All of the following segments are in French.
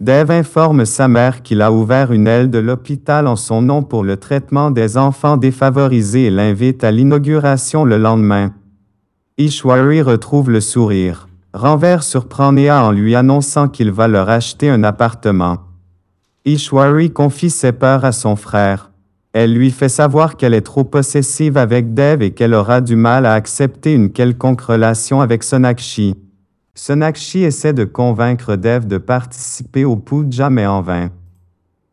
Dev informe sa mère qu'il a ouvert une aile de l'hôpital en son nom pour le traitement des enfants défavorisés et l'invite à l'inauguration le lendemain. Ishwari retrouve le sourire. Ranveer surprend Neha en lui annonçant qu'il va leur acheter un appartement. Ishwari confie ses peurs à son frère. Elle lui fait savoir qu'elle est trop possessive avec Dev et qu'elle aura du mal à accepter une quelconque relation avec Sonakshi. Sonakshi essaie de convaincre Dev de participer au puja mais en vain.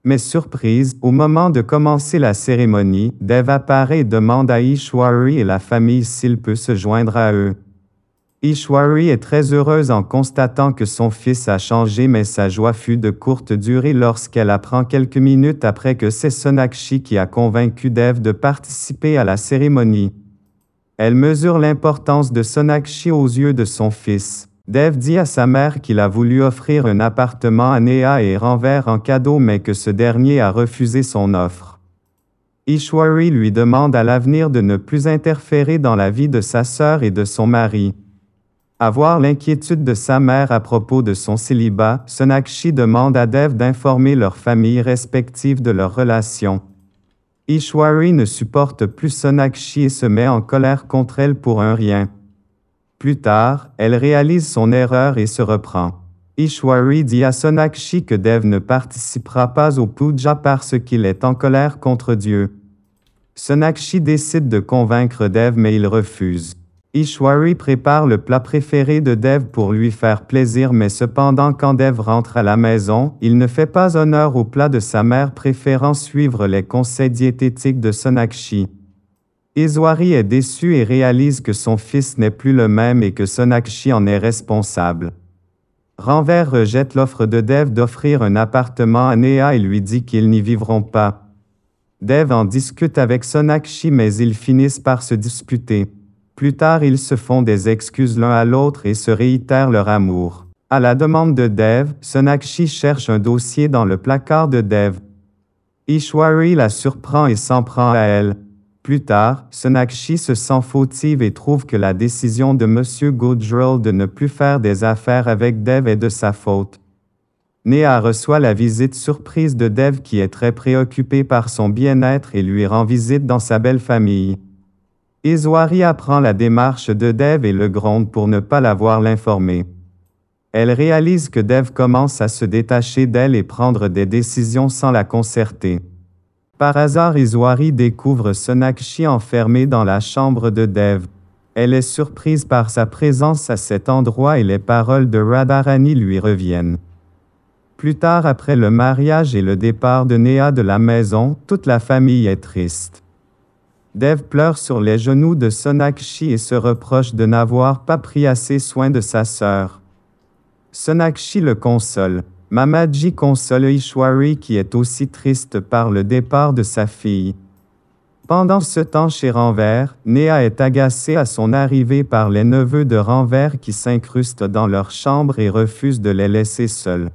Mais surprise, au moment de commencer la cérémonie, Dev apparaît et demande à Ishwari et la famille s'il peut se joindre à eux. Ishwari est très heureuse en constatant que son fils a changé mais sa joie fut de courte durée lorsqu'elle apprend quelques minutes après que c'est Sonakshi qui a convaincu Dev de participer à la cérémonie. Elle mesure l'importance de Sonakshi aux yeux de son fils. Dev dit à sa mère qu'il a voulu offrir un appartement à Neha et Ranveer en cadeau mais que ce dernier a refusé son offre. Ishwari lui demande à l'avenir de ne plus interférer dans la vie de sa sœur et de son mari. À voir l'inquiétude de sa mère à propos de son célibat, Sonakshi demande à Dev d'informer leurs familles respectives de leur relation. Ishwari ne supporte plus Sonakshi et se met en colère contre elle pour un rien. Plus tard, elle réalise son erreur et se reprend. Ishwari dit à Sonakshi que Dev ne participera pas au puja parce qu'il est en colère contre Dieu. Sonakshi décide de convaincre Dev mais il refuse. Ishwari prépare le plat préféré de Dev pour lui faire plaisir mais cependant quand Dev rentre à la maison, il ne fait pas honneur au plat de sa mère préférant suivre les conseils diététiques de Sonakshi. Ishwari est déçu et réalise que son fils n'est plus le même et que Sonakshi en est responsable. Ranveer rejette l'offre de Dev d'offrir un appartement à Neha et lui dit qu'ils n'y vivront pas. Dev en discute avec Sonakshi mais ils finissent par se disputer. Plus tard, ils se font des excuses l'un à l'autre et se réitèrent leur amour. À la demande de Dev, Sonakshi cherche un dossier dans le placard de Dev. Ishwari la surprend et s'en prend à elle. Plus tard, Sonakshi se sent fautive et trouve que la décision de M. Gujral de ne plus faire des affaires avec Dev est de sa faute. Neha reçoit la visite surprise de Dev qui est très préoccupé par son bien-être et lui rend visite dans sa belle famille. Ishwari apprend la démarche de Dev et le gronde pour ne pas l'avoir l'informé. Elle réalise que Dev commence à se détacher d'elle et prendre des décisions sans la concerter. Par hasard, Ishwari découvre Sonakshi enfermé dans la chambre de Dev. Elle est surprise par sa présence à cet endroit et les paroles de Radharani lui reviennent. Plus tard, après le mariage et le départ de Neha de la maison, toute la famille est triste. Dev pleure sur les genoux de Sonakshi et se reproche de n'avoir pas pris assez soin de sa sœur. Sonakshi le console. Mamaji console Ishwari qui est aussi triste par le départ de sa fille. Pendant ce temps chez Ranveer, Neha est agacée à son arrivée par les neveux de Ranveer qui s'incrustent dans leur chambre et refusent de les laisser seuls.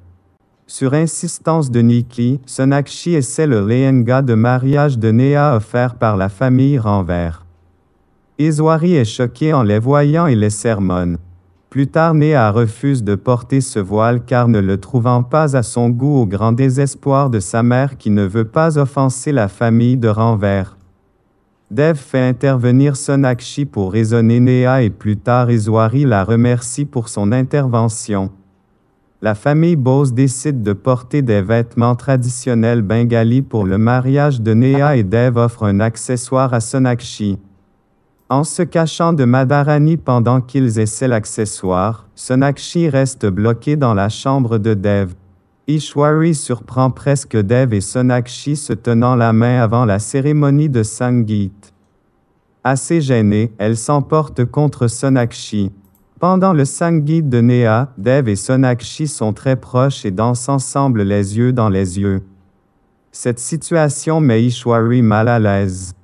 Sur insistance de Nikki, Sonakshi essaie le lehenga de mariage de Neha offert par la famille Ranveer. Ishwari est choqué en les voyant et les sermonne. Plus tard, Neha refuse de porter ce voile car ne le trouvant pas à son goût au grand désespoir de sa mère qui ne veut pas offenser la famille de Ranveer. Dev fait intervenir Sonakshi pour raisonner Neha et plus tard Ishwari la remercie pour son intervention. La famille Bose décide de porter des vêtements traditionnels bengalis pour le mariage de Neha et Dev offre un accessoire à Sonakshi. En se cachant de Madharani pendant qu'ils essaient l'accessoire, Sonakshi reste bloqué dans la chambre de Dev. Ishwari surprend presque Dev et Sonakshi se tenant la main avant la cérémonie de Sangeet. Assez gênée, elle s'emporte contre Sonakshi. Pendant le Sangeet de Neha, Dev et Sonakshi sont très proches et dansent ensemble les yeux dans les yeux. Cette situation met Ishwari mal à l'aise.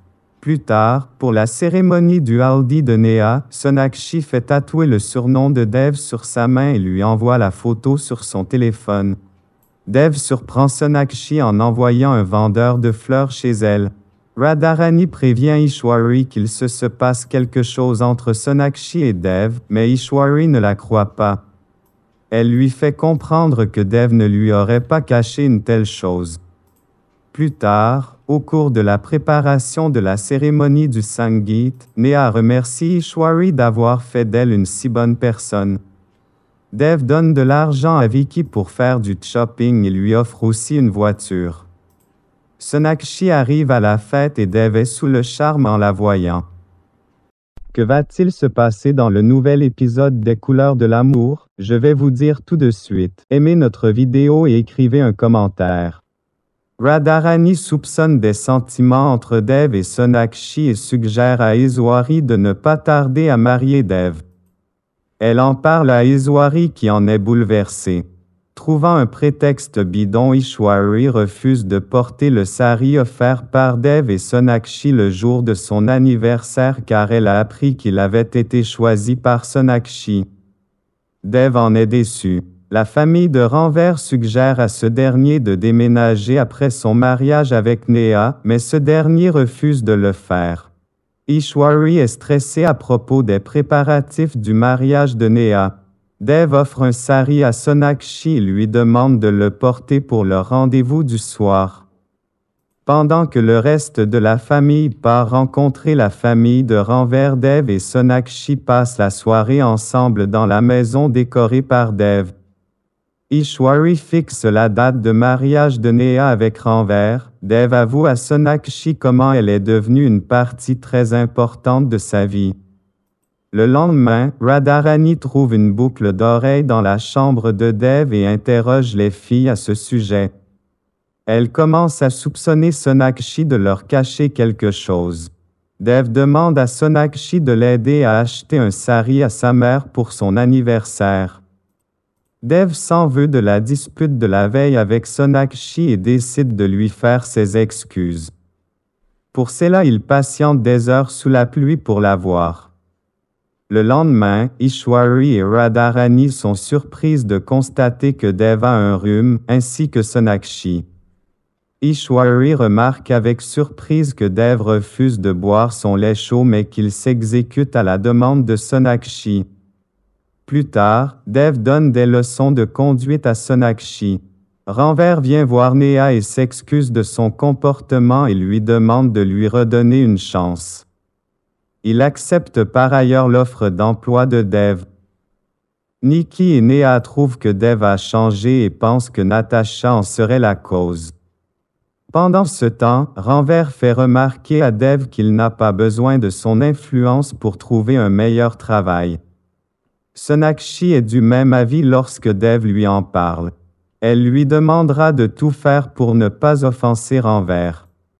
Plus tard, pour la cérémonie du Haldi de Neha, Sonakshi fait tatouer le surnom de Dev sur sa main et lui envoie la photo sur son téléphone. Dev surprend Sonakshi en envoyant un vendeur de fleurs chez elle. Radharani prévient Ishwari qu'il se passe quelque chose entre Sonakshi et Dev, mais Ishwari ne la croit pas. Elle lui fait comprendre que Dev ne lui aurait pas caché une telle chose. Plus tard, au cours de la préparation de la cérémonie du Sangeet, Neha remercie Ishwari d'avoir fait d'elle une si bonne personne. Dev donne de l'argent à Vicky pour faire du shopping et lui offre aussi une voiture. Sonakshi arrive à la fête et Dev est sous le charme en la voyant. Que va-t-il se passer dans le nouvel épisode des Couleurs de l'amour? Je vais vous dire tout de suite. Aimez notre vidéo et écrivez un commentaire. Radharani soupçonne des sentiments entre Dev et Sonakshi et suggère à Ishwari de ne pas tarder à marier Dev. Elle en parle à Ishwari qui en est bouleversé. Trouvant un prétexte bidon, Ishwari refuse de porter le sari offert par Dev et Sonakshi le jour de son anniversaire car elle a appris qu'il avait été choisi par Sonakshi. Dev en est déçu. La famille de Ranver suggère à ce dernier de déménager après son mariage avec Neha, mais ce dernier refuse de le faire. Ishwari est stressé à propos des préparatifs du mariage de Neha. Dev offre un sari à Sonakshi et lui demande de le porter pour le rendez-vous du soir. Pendant que le reste de la famille part rencontrer la famille de Ranver, Dev et Sonakshi passent la soirée ensemble dans la maison décorée par Dev. Ishwari fixe la date de mariage de Neha avec Ranver. Dev avoue à Sonakshi comment elle est devenue une partie très importante de sa vie. Le lendemain, Radharani trouve une boucle d'oreille dans la chambre de Dev et interroge les filles à ce sujet. Elle commence à soupçonner Sonakshi de leur cacher quelque chose. Dev demande à Sonakshi de l'aider à acheter un sari à sa mère pour son anniversaire. Dev s'en veut de la dispute de la veille avec Sonakshi et décide de lui faire ses excuses. Pour cela, il patiente des heures sous la pluie pour la voir. Le lendemain, Ishwari et Radharani sont surprises de constater que Dev a un rhume, ainsi que Sonakshi. Ishwari remarque avec surprise que Dev refuse de boire son lait chaud mais qu'il s'exécute à la demande de Sonakshi. Plus tard, Dev donne des leçons de conduite à Sonakshi. Ranver vient voir Neha et s'excuse de son comportement et lui demande de lui redonner une chance. Il accepte par ailleurs l'offre d'emploi de Dev. Nikki et Neha trouvent que Dev a changé et pensent que Natasha en serait la cause. Pendant ce temps, Ranver fait remarquer à Dev qu'il n'a pas besoin de son influence pour trouver un meilleur travail. Sonakshi est du même avis lorsque Dev lui en parle. Elle lui demandera de tout faire pour ne pas offenser Ranver.